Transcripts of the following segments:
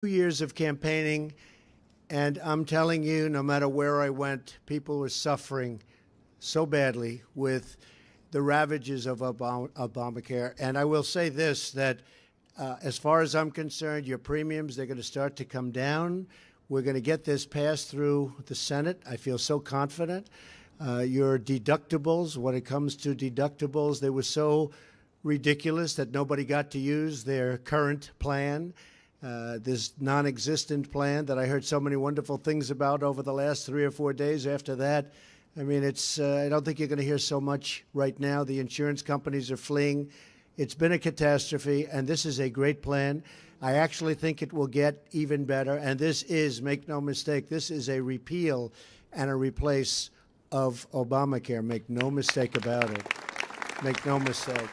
2 years of campaigning, and I'm telling you, no matter where I went, people were suffering so badly with the ravages of Obamacare. And I will say this, that as far as I'm concerned, your premiums, they're going to start to come down. We're going to get this passed through the Senate. I feel so confident. Your deductibles, when it comes to deductibles, they were so ridiculous that nobody got to use their current plan. This non-existent plan that I heard so many wonderful things about over the last 3 or 4 days after that. I mean, I don't think you're going to hear so much right now. The insurance companies are fleeing. It's been a catastrophe, and this is a great plan. I actually think it will get even better. And this is, make no mistake, this is a repeal and a replace of Obamacare. Make no mistake about it. Make no mistake.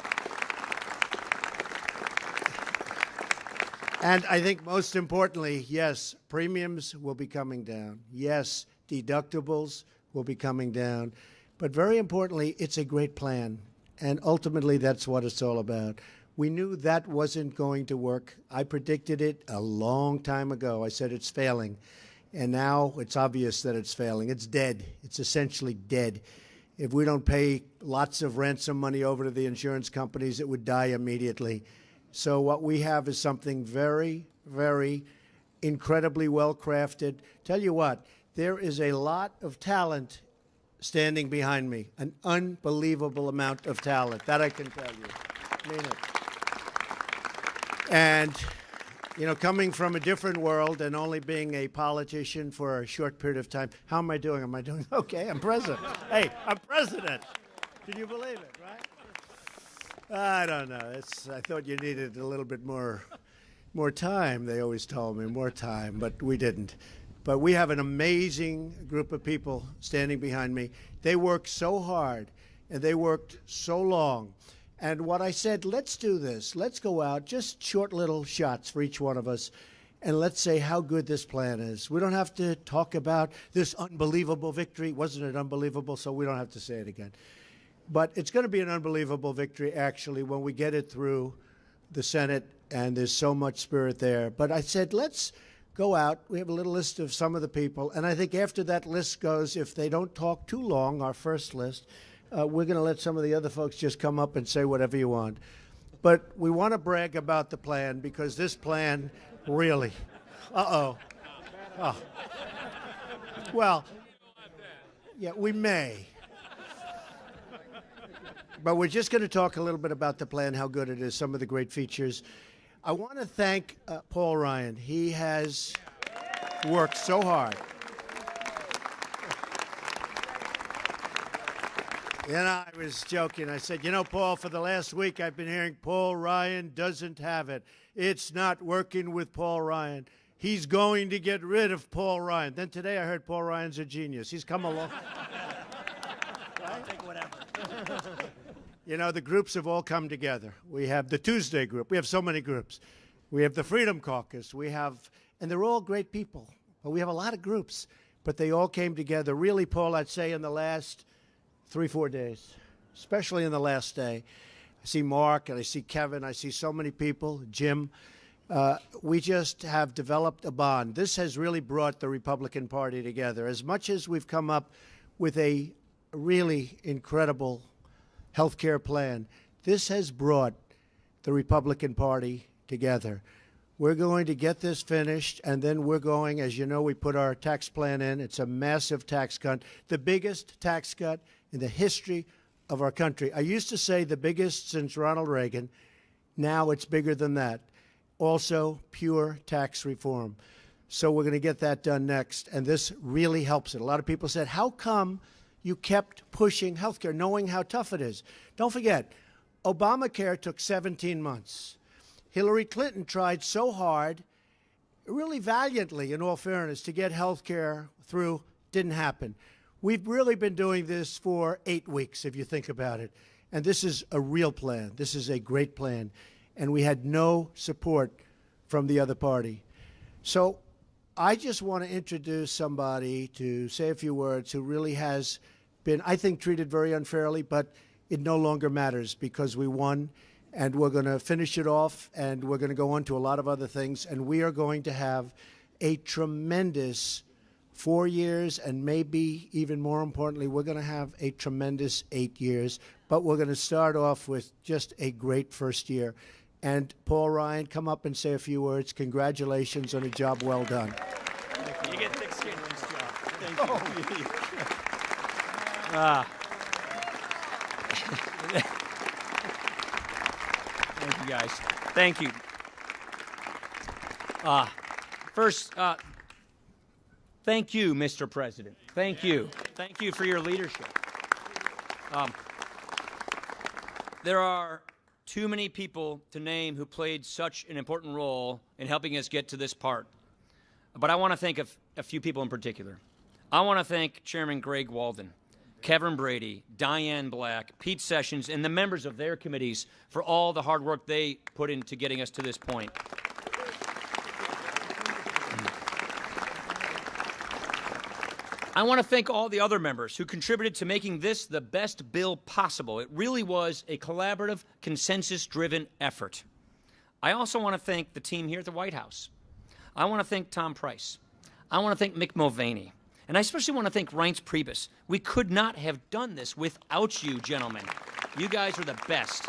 And I think most importantly, yes, premiums will be coming down. Yes, deductibles will be coming down. But very importantly, it's a great plan. And ultimately, that's what it's all about. We knew that wasn't going to work. I predicted it a long time ago. I said it's failing. And now it's obvious that it's failing. It's dead. It's essentially dead. If we don't pay lots of ransom money over to the insurance companies, it would die immediately. So what we have is something very, very incredibly well-crafted. Tell you what, there is a lot of talent standing behind me, an unbelievable amount of talent. That I can tell you. I mean it. And, you know, coming from a different world and only being a politician for a short period of time, how am I doing? Am I doing okay? I'm president. Hey, I'm president. Can you believe it, right? I don't know. I thought you needed a little bit more time. They always told me more time, but we didn't. But we have an amazing group of people standing behind me. They worked so hard, and they worked so long. And what I said, let's do this. Let's go out, just short little shots for each one of us, and let's say how good this plan is. We don't have to talk about this unbelievable victory. Wasn't it unbelievable? So we don't have to say it again. But it's going to be an unbelievable victory, actually, when we get it through the Senate, and there's so much spirit there. But I said, let's go out. We have a little list of some of the people, and I think after that list goes, if they don't talk too long, our first list, we're going to let some of the other folks just come up and say whatever you want. But we want to brag about the plan, because this plan really, oh. Well, yeah, we may. But we're just going to talk a little bit about the plan, how good it is, some of the great features. I want to thank Paul Ryan. He has worked so hard. You know, I was joking. I said, you know, Paul, for the last week I've been hearing Paul Ryan doesn't have it. It's not working with Paul Ryan. He's going to get rid of Paul Ryan. Then today I heard Paul Ryan's a genius. He's come along. I'll take whatever. You know, the groups have all come together. We have the Tuesday group. We have so many groups. We have the Freedom Caucus. And they're all great people. But we have a lot of groups. But they all came together. Really, Paul, I'd say in the last 3-4 days, especially in the last day. I see Mark and I see Kevin. I see so many people, Jim. We just have developed a bond. This has really brought the Republican Party together. As much as we've come up with a really incredible health care plan, this has brought the Republican Party together. We're going to get this finished, and then we're going, as you know, we put our tax plan in. It's a massive tax cut, the biggest tax cut in the history of our country. I used to say the biggest since Ronald Reagan. Now it's bigger than that. Also, pure tax reform. So we're going to get that done next, and this really helps it. A lot of people said, how come you kept pushing health care, knowing how tough it is? Don't forget, Obamacare took 17 months. Hillary Clinton tried so hard, really valiantly, in all fairness, to get health care through. Didn't happen. We've really been doing this for 8 weeks, if you think about it. And this is a real plan. This is a great plan. And we had no support from the other party. So I just want to introduce somebody to say a few words who really has been, I think, treated very unfairly, but it no longer matters because we won. and we're going to finish it off, and we're going to go on to a lot of other things, and we are going to have a tremendous 4 years, and maybe even more importantly, we're going to have a tremendous 8 years, but we're going to start off with just a great first year. And Paul Ryan, come up and say a few words. Congratulations on a job well done. You get thick skin in this job. Thank you. Thank you, guys. Thank you. First, thank you, Mr. President. Thank you. Thank you for your leadership. There are too many people to name who played such an important role in helping us get to this part. But I want to thank a few people in particular. I want to thank Chairman Greg Walden, Kevin Brady, Diane Black, Pete Sessions, and the members of their committees for all the hard work they put into getting us to this point. I want to thank all the other members who contributed to making this the best bill possible. It really was a collaborative, consensus-driven effort. I also want to thank the team here at the White House. I want to thank Tom Price. I want to thank Mick Mulvaney. And I especially want to thank Reince Priebus. We could not have done this without you, gentlemen. You guys are the best.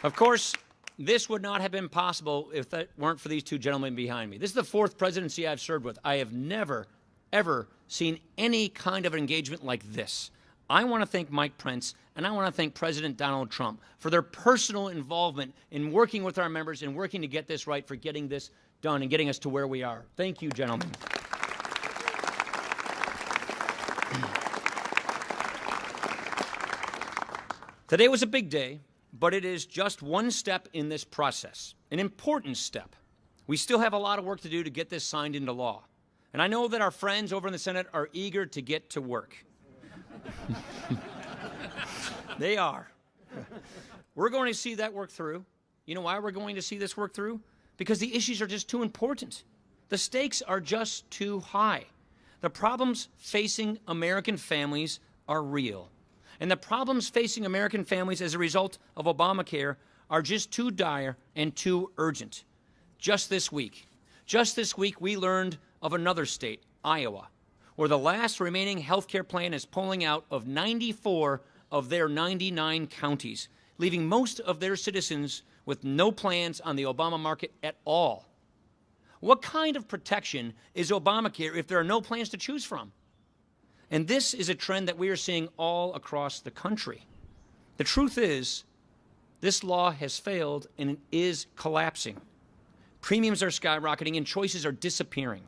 Of course, this would not have been possible if that weren't for these two gentlemen behind me. This is the fourth presidency I've served with. I have never, ever seen any kind of engagement like this. I want to thank Mike Pence, and I want to thank President Donald Trump for their personal involvement in working with our members and working to get this right, for getting this done and getting us to where we are. Thank you, gentlemen. Today was a big day, but it is just one step in this process, an important step. We still have a lot of work to do to get this signed into law. And I know that our friends over in the Senate are eager to get to work. They are. We're going to see that work through. You know why we're going to see this work through? Because the issues are just too important. The stakes are just too high. The problems facing American families are real. And the problems facing American families as a result of Obamacare are just too dire and too urgent. Just this week, we learned of another state, Iowa, where the last remaining health care plan is pulling out of 94 of their 99 counties, leaving most of their citizens with no plans on the Obama market at all. What kind of protection is Obamacare if there are no plans to choose from? And this is a trend that we are seeing all across the country. The truth is, this law has failed and it is collapsing. Premiums are skyrocketing and choices are disappearing.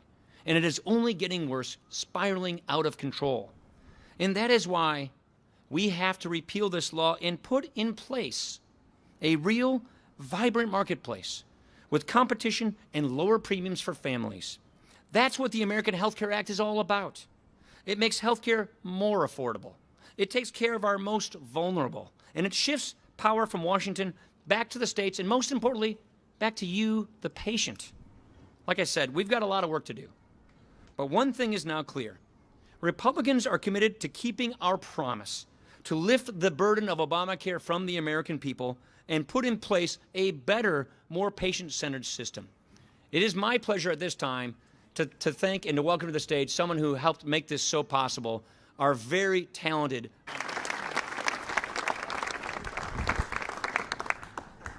And it is only getting worse, spiraling out of control. And that is why we have to repeal this law and put in place a real, vibrant marketplace with competition and lower premiums for families. That's what the American Health Care Act is all about. It makes health care more affordable. It takes care of our most vulnerable. And it shifts power from Washington back to the states, and most importantly, back to you, the patient. Like I said, we've got a lot of work to do. But one thing is now clear. Republicans are committed to keeping our promise to lift the burden of Obamacare from the American people and put in place a better, more patient-centered system. It is my pleasure at this time to thank and to welcome to the stage someone who helped make this so possible, our very talented.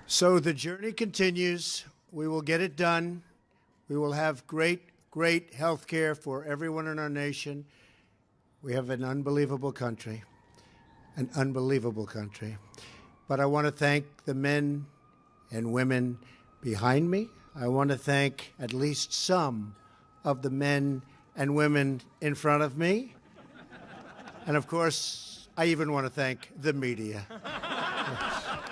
So the journey continues. We will get it done. We will have great health care for everyone in our nation. We have an unbelievable country, But I want to thank the men and women behind me. I want to thank at least some of the men and women in front of me. And of course, I even want to thank the media.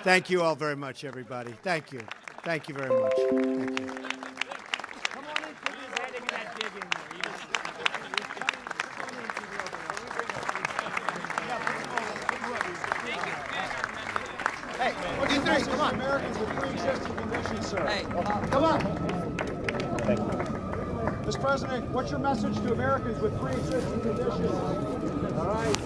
Thank you all very much, everybody. Thank you. Thank you very much. Thank you. Come on in, put his head in that dig in there. Hey, E3, come on. Americans with pre-existing conditions, sir. Hey, come on. Thank you. Mr. President, what's your message to Americans with pre-existing conditions? All right.